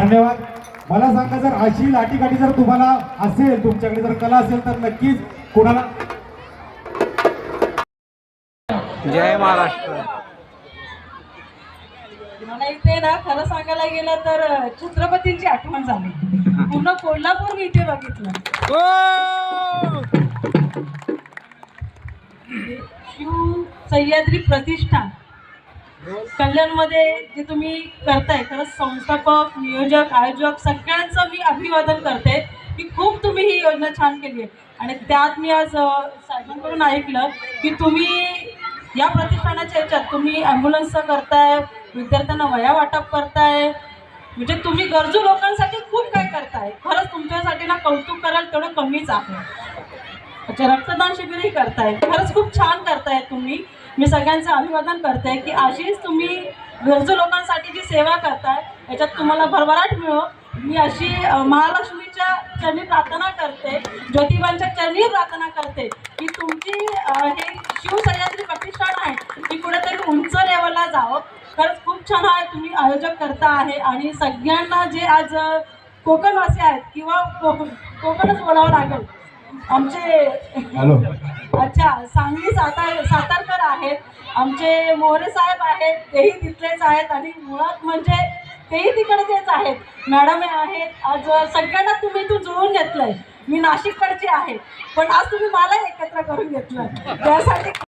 धन्यवाद. मला सांगा, जर अशी लाठीकाठी जर तुम्हाला असेल, तुमच्याकडे जर कला असेल तर नक्कीच कोणाला. जय महाराष्ट्र. मला इथे ना खरं सांगायला गेलं तर छत्रपतींची आठवण झाली. पूर्ण कोल्हापूर मी इथे बघितलं. शिव सह्याद्री प्रतिष्ठान कल्याणमध्ये जे तुम्ही करताय, खरंच संस्थापक, नियोजक, आयोजक सगळ्यांचं मी अभिवादन करते की खूप तुम्ही ही योजना छान केली आहे. आणि त्यात मी आज साहेबांकडून ऐकलं की तुम्ही या प्रतिष्ठानाच्या ह्याच्यात तुम्ही ॲम्ब्युलन्सचं करताय, विद्यार्थ्यांना वह्या वाटप करताय, म्हणजे तुम्ही गरजू लोकांसाठी खूप काय करताय. खरंच तुमच्यासाठी ना कौतुक करायला तेवढं कमीच आहे. अच्छा, रक्तदान शिबिरही करताय, खरंच खूप छान करताय तुम्ही. मी सगळ्यांचं अभिवादन करते की अशीच तुम्ही गरजू लोकांसाठी जी सेवा करताय याच्यात तुम्हाला भरभराट मिळो. मी अशी महालक्ष्मीच्या चरणी प्रार्थना करते, ज्योतिबांच्या चरणी प्रार्थना करते की तुमची हे शिव सह्याद्री प्रतिष्ठान आहे ती कुठेतरी उंच लेवलला जावं. खरंच खूप छान आहे तुम्ही आयोजक करता आहे. आणि सगळ्यांना जे आज कोकणवासी आहेत किंवा कोकणच बोलावं लागेल, आमचे अच्छा सांगली सातारकर आहेत, आमचे मोरे साहेब आहेत, तेही तिथलेच आहेत. आणि मुळात म्हणजे तेही तिकडचेच आहेत, मॅडम आहेत. आज सगळ्यांना तुम्ही इथून जुळवून घेतलंय. मी नाशिककडची आहे पण आज तुम्ही मला एकत्र करून घेतलं, त्यासाठी